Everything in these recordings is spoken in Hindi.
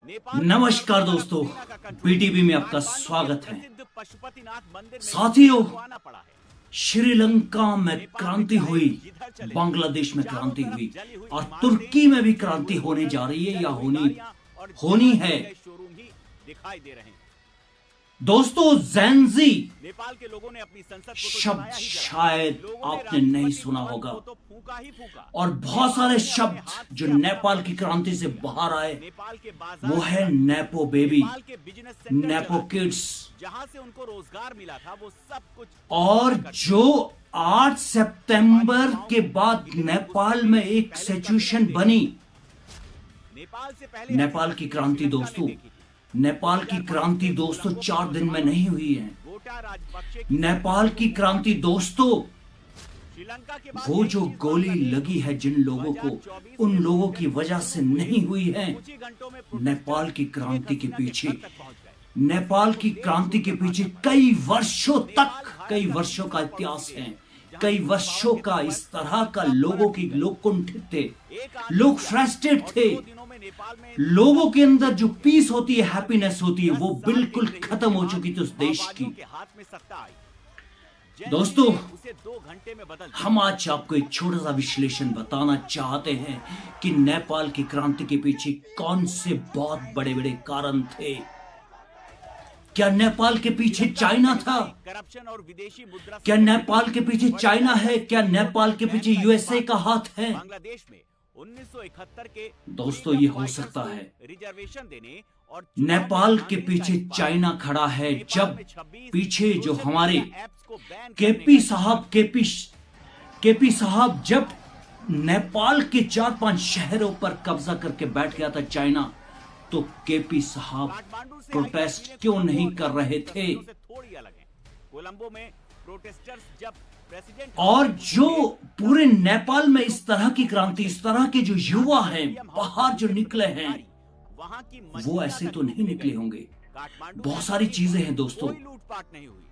नमस्कार दोस्तों, बीटीबी में आपका स्वागत है। साथियों, श्रीलंका में क्रांति हुई, बांग्लादेश में क्रांति हुई और तुर्की में भी क्रांति होने जा रही है या होनी है। दोस्तों, ज़ेनज़ी नेपाल के लोगों ने अपनी संसद शब्द शायद आपने नहीं सुना होगा और बहुत सारे शब्द जो नेपाल की क्रांति से बाहर आए वो है नेपो बेबी, नेपो किड्स, जहां से उनको रोजगार मिला था वो सब कुछ। और जो 8 सितंबर के बाद नेपाल में एक सिचुएशन बनी। नेपाल की क्रांति दोस्तों, नेपाल की क्रांति दोस्तों 4 दिन में नहीं हुई है। नेपाल की क्रांति दोस्तों, वो जो गोली लगी है जिन लोगों को, उन लोगों की वजह से नहीं हुई है। नेपाल की क्रांति के पीछे, नेपाल की क्रांति के पीछे कई वर्षों का इतिहास है। कई वर्षों का इस तरह का लोग कुंठित थे, लोग फ्रस्ट्रेट थे, लोगों के अंदर जो पीस होती है, हैप्पीनेस होती है, वो बिल्कुल खत्म हो चुकी थी उस देश की। दोस्तों, हम आज आपको एक छोटा सा विश्लेषण बताना चाहते हैं कि नेपाल की क्रांति के पीछे कौन से बहुत बड़े बड़े कारण थे। क्या नेपाल के पीछे चाइना था? करप्शन और विदेशी मुद्रा, क्या नेपाल के पीछे चाइना है? क्या नेपाल के पीछे यूएसए का हाथ है? बांग्लादेश में 1971 के दोस्तों, ये हो सकता है रिजर्वेशन देने और नेपाल के पीछे चाइना खड़ा है। जब पीछे जो हमारे केपी साहब जब नेपाल के 4-5 शहरों पर कब्जा करके बैठ गया था चाइना, तो केपी साहब प्रोटेस्ट क्यों नहीं कर रहे थे? कोलंबो में प्रोटेस्टर्स जब प्रेसिडेंट और जो पूरे नेपाल में इस तरह की क्रांति, इस तरह के जो युवा हैं बाहर जो निकले हैं, वहां की वो ऐसे तो नहीं निकले होंगे। बहुत सारी चीजें हैं दोस्तों। लूटपाट नहीं हुई,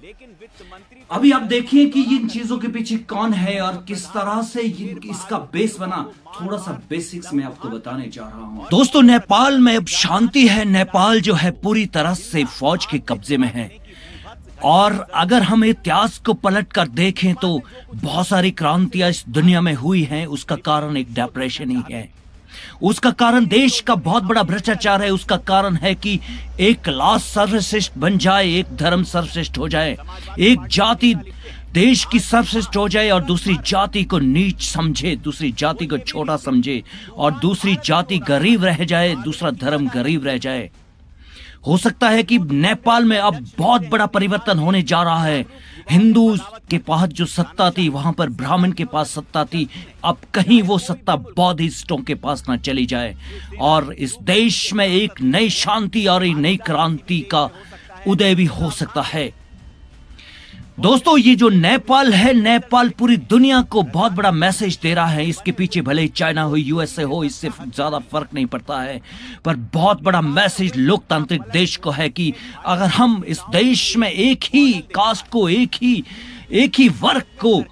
लेकिन वित्त मंत्री अभी आप देखिए कि इन चीजों के पीछे कौन है और किस तरह से इसका बेस बना। थोड़ा सा बेसिक्स में आपको बताने जा रहा हूं। दोस्तों, नेपाल में अब शांति है। नेपाल जो है पूरी तरह से फौज के कब्जे में है। और अगर हम इतिहास को पलट कर देखें तो बहुत सारी क्रांतियां इस दुनिया में हुई हैं। उसका कारण एक डिप्रेशन ही है। उसका कारण देश का बहुत बड़ा भ्रष्टाचार है। उसका कारण है कि एक क्लास सर्वश्रेष्ठ बन जाए, एक धर्म सर्वश्रेष्ठ हो जाए, एक जाति देश की सर्वश्रेष्ठ हो जाए और दूसरी जाति को नीच समझे, दूसरी जाति को छोटा समझे और दूसरी जाति गरीब रह जाए, दूसरा धर्म गरीब रह जाए। हो सकता है कि नेपाल में अब बहुत बड़ा परिवर्तन होने जा रहा है। हिंदू के पास जो सत्ता थी, वहां पर ब्राह्मण के पास सत्ता थी, अब कहीं वो सत्ता बौद्धिस्टों के पास ना चली जाए और इस देश में एक नई शांति और एक नई क्रांति का उदय भी हो सकता है। दोस्तों, ये जो नेपाल है, नेपाल पूरी दुनिया को बहुत बड़ा मैसेज दे रहा है। इसके पीछे भले चाइना हो, यूएसए हो, इससे ज्यादा फर्क नहीं पड़ता है, पर बहुत बड़ा मैसेज लोकतांत्रिक देश को है कि अगर हम इस देश में एक ही कास्ट को, एक ही वर्ग को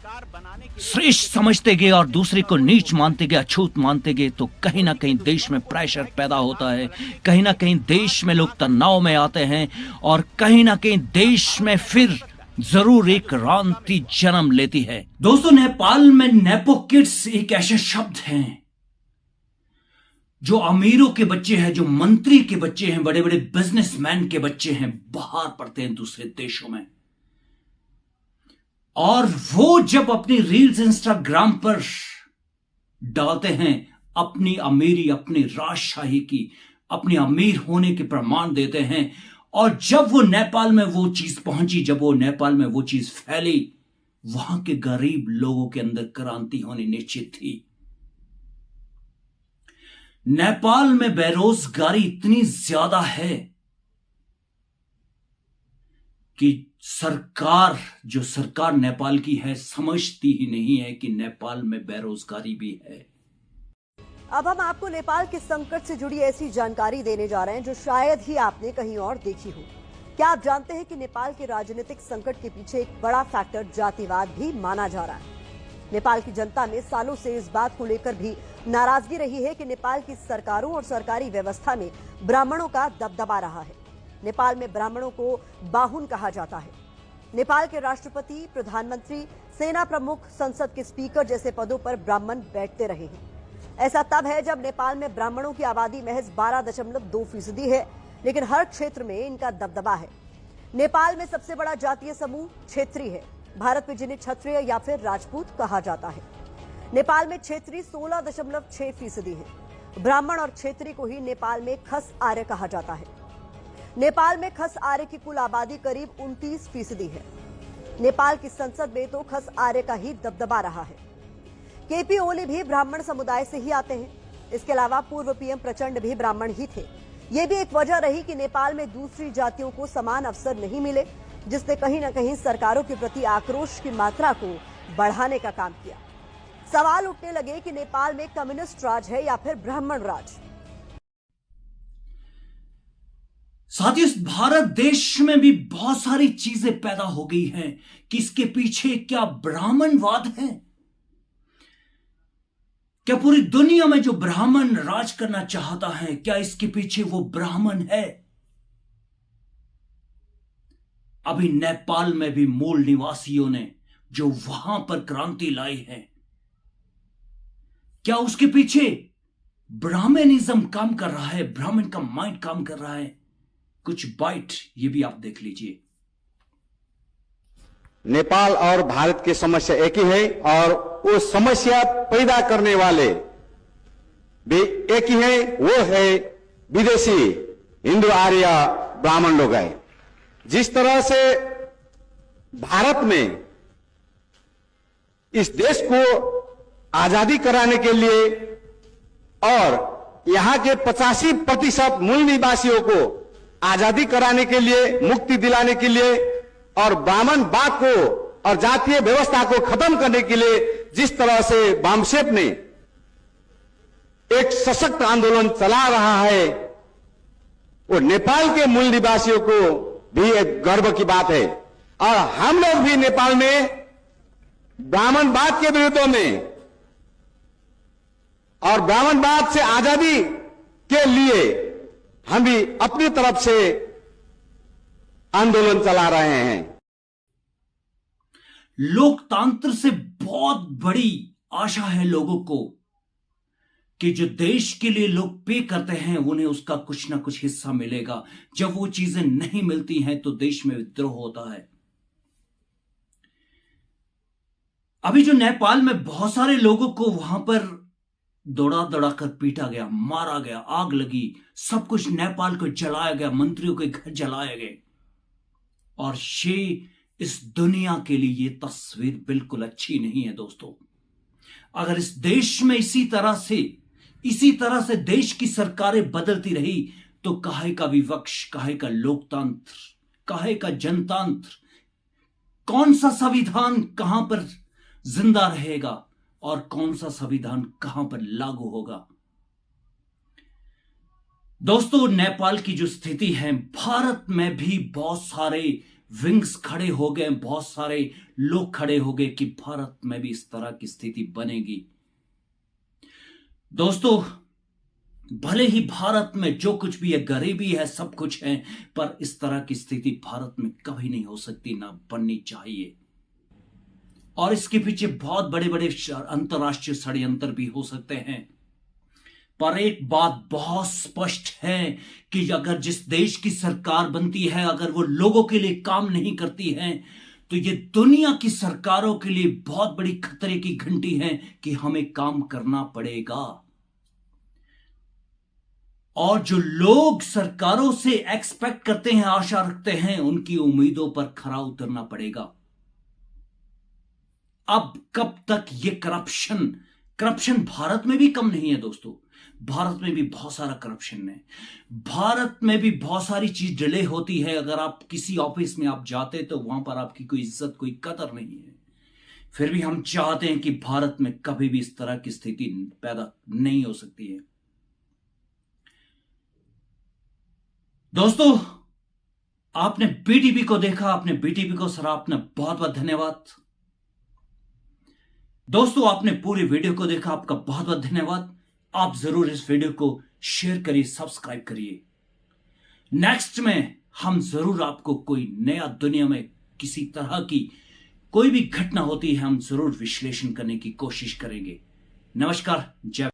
श्रेष्ठ समझते गए और दूसरे को नीच मानते गए, अछूत मानते गए, तो कहीं ना कहीं देश में प्रेशर पैदा होता है। कहीं ना कहीं देश में लोग तनाव में आते हैं और कहीं ना कहीं देश में फिर जरूर एक क्रांति जन्म लेती है। दोस्तों, नेपाल में नेपो किड्स एक ऐसे शब्द हैं जो अमीरों के बच्चे हैं, जो मंत्री के बच्चे हैं, बड़े बड़े बिजनेसमैन के बच्चे हैं, बाहर पढ़ते हैं दूसरे देशों में। और वो जब अपनी रील्स इंस्टाग्राम पर डालते हैं अपनी अमीरी, अपनी राजशाही की, अपनी अमीर होने के प्रमाण देते हैं, और जब वो नेपाल में वो चीज पहुंची, जब वो नेपाल में वो चीज फैली, वहां के गरीब लोगों के अंदर क्रांति होनी निश्चित थी। नेपाल में बेरोजगारी इतनी ज्यादा है कि सरकार नेपाल की है, समझती ही नहीं है कि नेपाल में बेरोजगारी भी है। अब हम आपको नेपाल के संकट से जुड़ी ऐसी जानकारी देने जा रहे हैं जो शायद ही आपने कहीं और देखी हो। क्या आप जानते हैं कि नेपाल के राजनीतिक संकट के पीछे एक बड़ा फैक्टर जातिवाद भी माना जा रहा है? नेपाल की जनता में सालों से इस बात को लेकर भी नाराजगी रही है कि नेपाल की सरकारों और सरकारी व्यवस्था में ब्राह्मणों का दबदबा रहा है। नेपाल में ब्राह्मणों को बाहुन कहा जाता है। नेपाल के राष्ट्रपति, प्रधानमंत्री, सेना प्रमुख, संसद के स्पीकर जैसे पदों पर ब्राह्मण बैठते रहे हैं। ऐसा तब है जब नेपाल में ब्राह्मणों की आबादी महज 12.2% है, लेकिन हर क्षेत्र में इनका दबदबा है। नेपाल में सबसे बड़ा जातीय समूह क्षेत्री है, भारत में जिन्हें क्षत्रिय या फिर राजपूत कहा जाता है। नेपाल में क्षेत्री 16.6% है। ब्राह्मण और क्षेत्री को ही नेपाल में खस आर्य कहा जाता है। नेपाल में खस आर्य की कुल आबादी करीब 29% है। नेपाल की संसद में तो खस आर्य का ही दबदबा रहा है। केपी ओली भी ब्राह्मण समुदाय से ही आते हैं। इसके अलावा पूर्व पीएम प्रचंड भी ब्राह्मण ही थे। ये भी एक वजह रही कि नेपाल में दूसरी जातियों को समान अवसर नहीं मिले, जिसने कहीं न कहीं सरकारों के प्रति आक्रोश की मात्रा को बढ़ाने का काम किया। सवाल उठने लगे कि नेपाल में कम्युनिस्ट राज है या फिर ब्राह्मण राज। साथियों, इस भारत देश में भी बहुत सारी चीजें पैदा हो गई हैं कि इसके पीछे क्या ब्राह्मणवाद है? क्या पूरी दुनिया में जो ब्राह्मण राज करना चाहता है, क्या इसके पीछे वो ब्राह्मण है? अभी नेपाल में भी मूल निवासियों ने जो वहां पर क्रांति लाई है, क्या उसके पीछे ब्राह्मणिज्म काम कर रहा है, ब्राह्मण का माइंड काम कर रहा है? कुछ बाइट ये भी आप देख लीजिए। नेपाल और भारत की समस्या एक ही है और वो समस्या पैदा करने वाले भी एक ही है, वो है विदेशी हिंदू आर्य ब्राह्मण लोग हैं। जिस तरह से भारत में इस देश को आजादी कराने के लिए और यहां के 85% मूल निवासियों को आजादी कराने के लिए, मुक्ति दिलाने के लिए और ब्राह्मणवाद को और जातीय व्यवस्था को खत्म करने के लिए जिस तरह से वामसेप ने एक सशक्त आंदोलन चला रहा है, वो नेपाल के मूल निवासियों को भी एक गर्व की बात है। और हम लोग भी नेपाल में ब्राह्मणवाद के विरुद्ध में और ब्राह्मणवाद से आजादी के लिए हम भी अपनी तरफ से आंदोलन चला रहे हैं। लोकतंत्र से बहुत बड़ी आशा है लोगों को कि जो देश के लिए लोग पे करते हैं उन्हें उसका कुछ ना कुछ हिस्सा मिलेगा। जब वो चीजें नहीं मिलती हैं तो देश में विद्रोह होता है। अभी जो नेपाल में बहुत सारे लोगों को वहां पर दौड़ा दौड़ा कर पीटा गया, मारा गया, आग लगी, सब कुछ नेपाल को जलाया गया, मंत्रियों के घर जलाए गए। और ये इस दुनिया के लिए ये तस्वीर बिल्कुल अच्छी नहीं है दोस्तों। अगर इस देश में इसी तरह से देश की सरकारें बदलती रही तो काहे का विपक्ष, काहे का लोकतंत्र, काहे का जनतंत्र, कौन सा संविधान कहां पर जिंदा रहेगा और कौन सा संविधान कहां पर लागू होगा? दोस्तों, नेपाल की जो स्थिति है, भारत में भी बहुत सारे विंग्स खड़े हो गए, बहुत सारे लोग खड़े हो गए कि भारत में भी इस तरह की स्थिति बनेगी। दोस्तों, भले ही भारत में जो कुछ भी है, गरीबी है, सब कुछ है, पर इस तरह की स्थिति भारत में कभी नहीं हो सकती, ना बननी चाहिए। और इसके पीछे बहुत बड़े बड़े अंतरराष्ट्रीय षड्यंत्र भी हो सकते हैं। पर एक बात बहुत स्पष्ट है कि अगर जिस देश की सरकार बनती है, अगर वो लोगों के लिए काम नहीं करती है, तो ये दुनिया की सरकारों के लिए बहुत बड़ी खतरे की घंटी है कि हमें काम करना पड़ेगा। और जो लोग सरकारों से एक्सपेक्ट करते हैं, आशा रखते हैं, उनकी उम्मीदों पर खरा उतरना पड़ेगा। अब कब तक ये करप्शन भारत में भी कम नहीं है दोस्तों। भारत में भी बहुत सारा करप्शन है। भारत में भी बहुत सारी चीज डिले होती है। अगर आप किसी ऑफिस में आप जाते तो वहां पर आपकी कोई इज्जत, कोई कदर नहीं है। फिर भी हम चाहते हैं कि भारत में कभी भी इस तरह की स्थिति पैदा नहीं हो सकती है। दोस्तों, आपने बीटीपी को देखा, आपने बीटीपी को सराहा, आपने बहुत बहुत धन्यवाद। दोस्तों आपने पूरी वीडियो को देखा, आपका बहुत बहुत धन्यवाद। आप जरूर इस वीडियो को शेयर करिए, सब्सक्राइब करिए। नेक्स्ट में हम जरूर आपको कोई नया दुनिया में किसी तरह की कोई भी घटना होती है, हम जरूर विश्लेषण करने की कोशिश करेंगे। नमस्कार, जय